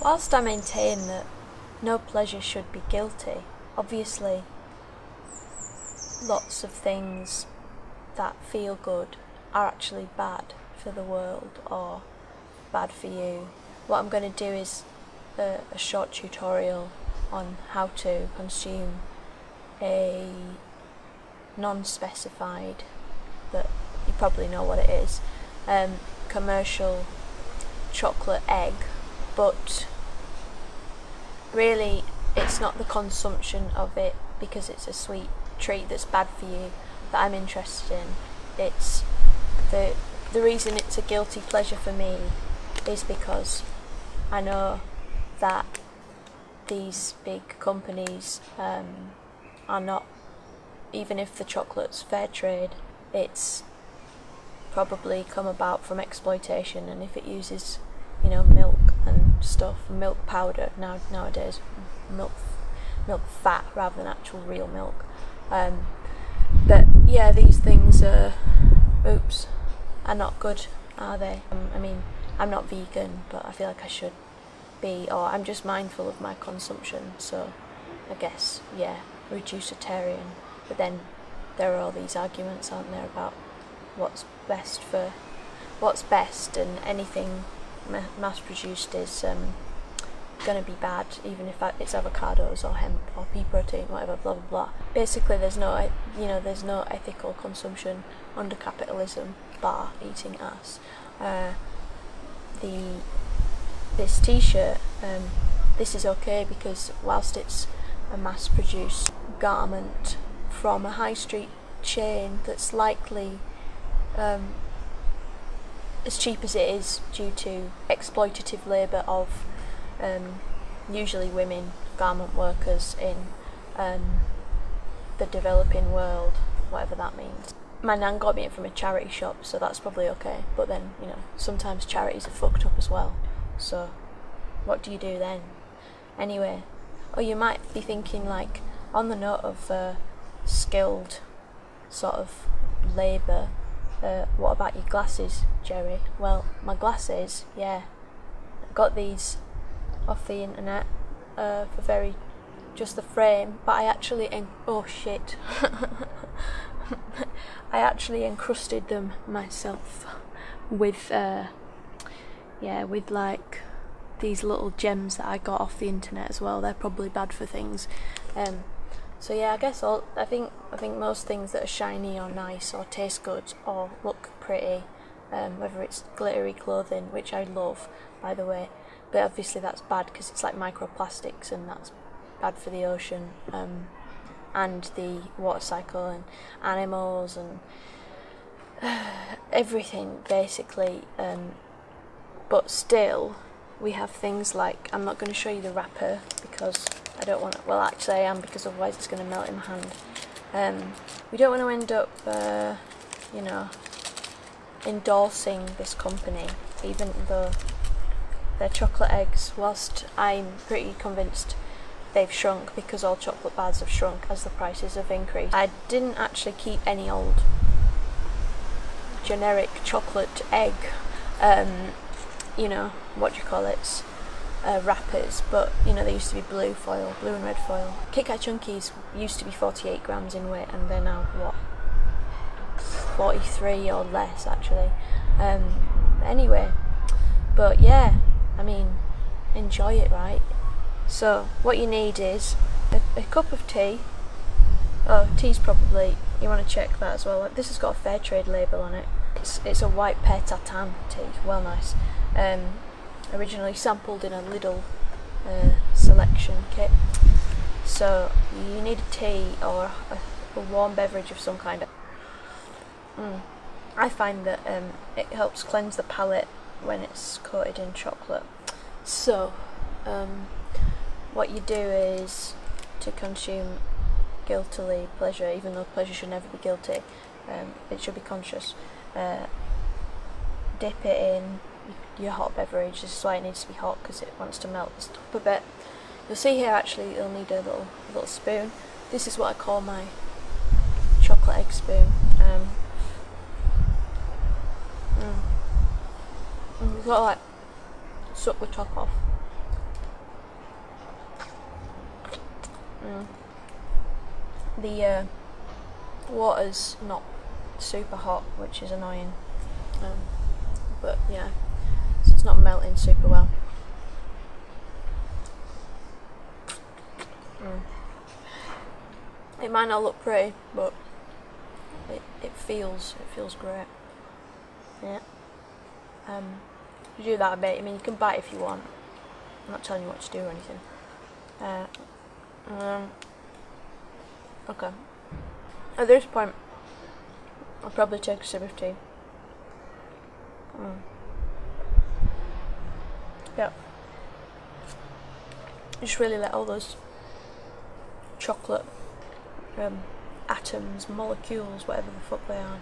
Whilst I maintain that no pleasure should be guilty, obviously lots of things that feel good are actually bad for the world or bad for you. What I'm going to do is a short tutorial on how to consume a non-specified, that you probably know what it is, commercial chocolate egg, but really it's not the consumption of it because it's a sweet treat that's bad for you that I'm interested in. It's the reason it's a guilty pleasure for me is because I know that these big companies are not, even if the chocolate's fair trade, it's probably come about from exploitation, and if it uses, milk and stuff, milk powder nowadays, milk fat rather than actual real milk. But yeah, these things are not good, are they? I'm not vegan, but I feel like I should be, or I'm just mindful of my consumption, so I guess, reducitarian. But then there are all these arguments, aren't there, about what's best, and anything mass produced is going to be bad, even if it's avocados or hemp or pea protein, whatever, blah blah blah. Basically, there's no ethical consumption under capitalism, bar eating ass. This t-shirt, this is okay because whilst it's a mass-produced garment from a high street chain that's likely as cheap as it is due to exploitative labour of usually women garment workers in the developing world, whatever that means. My nan got me it from a charity shop, so that's probably okay, but then, sometimes charities are fucked up as well, so what do you do then? Anyway, or you might be thinking, like, on the note of skilled sort of labour, what about your glasses, Jerry? Well, my glasses, I got these off the internet for just the frame, but I actually I actually encrusted them myself with like these little gems that I got off the internet as well. They're probably bad for things. So yeah, I guess I think most things that are shiny or nice or taste good or look pretty, whether it's glittery clothing, which I love, by the way, but obviously that's bad because it's like microplastics and that's bad for the ocean, and the water cycle and animals and everything basically, but still we have things like, I'm not going to show you the wrapper because I don't want to, well actually I am, because otherwise it's going to melt in my hand. We don't want to end up endorsing this company, even though their chocolate eggs, whilst I'm pretty convinced they've shrunk because all chocolate bars have shrunk as the prices have increased. I didn't actually keep any old generic chocolate egg wrappers, but they used to be blue and red foil. Kit Kat Chunkies used to be 48 grams in weight, and they're now 43 or less actually. Anyway, but yeah, enjoy it, right? So what you need is a cup of tea. Tea's probably, you want to check that as well. Like, this has got a fair trade label on it. It's a white pear tartan tea, well nice. Originally sampled in a Lidl selection kit. So you need a tea or a warm beverage of some kind. I find that it helps cleanse the palate when it's coated in chocolate. So what you do is, to consume guiltily pleasure, even though pleasure should never be guilty, it should be conscious, dip it in your hot beverage. This is why it needs to be hot, because it wants to melt the stuff a bit. You'll see here actually you'll need a little spoon. This is what I call my chocolate egg spoon. You've got to like suck the top off. The water's not super hot, which is annoying. But yeah, so it's not melting super well. It might not look pretty, but it feels great. Yeah. You do that a bit. I mean, you can bite if you want. I'm not telling you what to do or anything. Okay. At this point, I'll probably take a sip of tea. Yeah. Just really let all those chocolate atoms, molecules, whatever the fuck they are,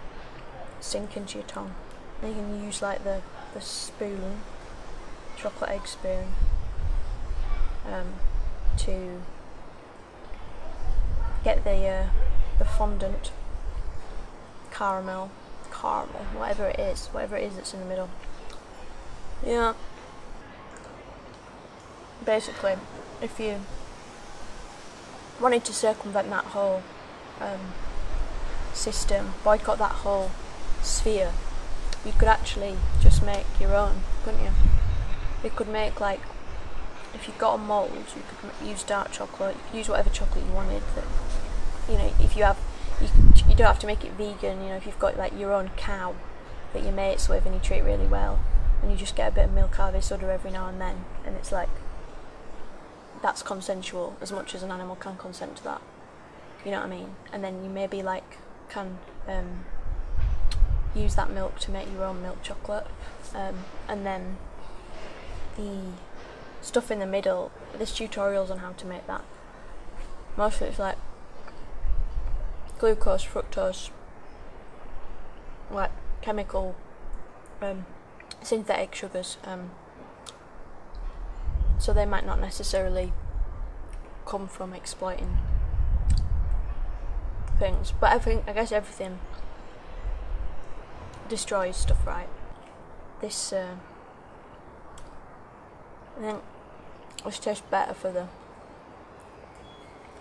sink into your tongue. And you can use like the spoon, chocolate egg spoon, to get the fondant, caramel, whatever it is that's in the middle. Yeah. Basically, if you wanted to circumvent that whole system, boycott that whole sphere, you could actually just make your own, couldn't you? You could make, like, if you got a mould, you could use dark chocolate, you could use whatever chocolate you wanted. That, you know, if you have, you don't have to make it vegan. You know, if you've got like your own cow that your mates with and you treat really well, and you just get a bit of milk out of his udder every now and then, and it's like, that's consensual as much as an animal can consent to that. You know what I mean? And then you maybe like can use that milk to make your own milk chocolate, and then the stuff in the middle, there's tutorials on how to make that. Most of it's like glucose, fructose, like chemical, synthetic sugars, so they might not necessarily come from exploiting things, but I guess everything destroys stuff, right? This I think this tastes better for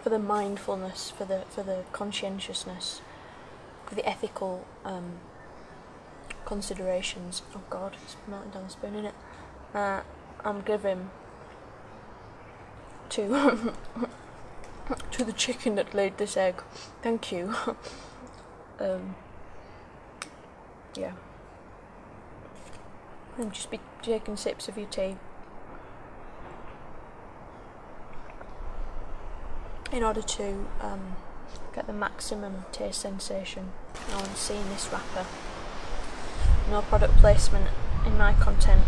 the mindfulness, for the conscientiousness, for the ethical considerations. Oh God, it's melting down the spoon, isn't it? I'm giving to to the chicken that laid this egg. Thank you. Yeah. And just be taking sips of your tea in order to get the maximum taste sensation. No one's seeing this wrapper. No product placement in my content.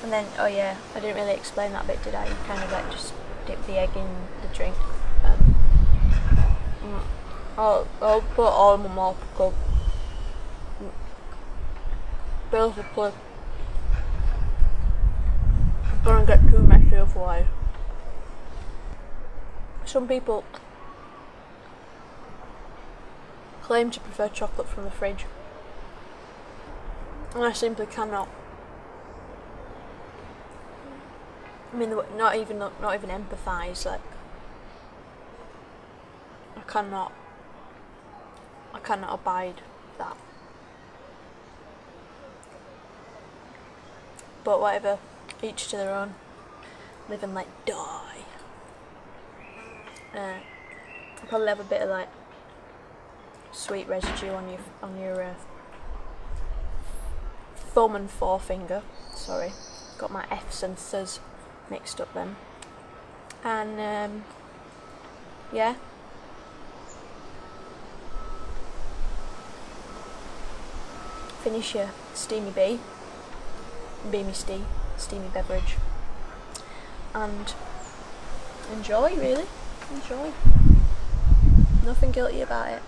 And then, oh yeah, I didn't really explain that bit, did I? You kind of like just dip the egg in the drink. I'll put all in my mouth because basically I'm gonna get too messy otherwise. Some people claim to prefer chocolate from the fridge, and I simply cannot. I mean, not even empathise. Like, I cannot abide that. But whatever, each to their own. Live and let die. I'll probably have a bit of like sweet residue on your thumb and forefinger. Sorry, got my F's and Th's mixed up then. And yeah. Finish your steamy steamy beverage, and enjoy, really. Enjoy. Nothing guilty about it.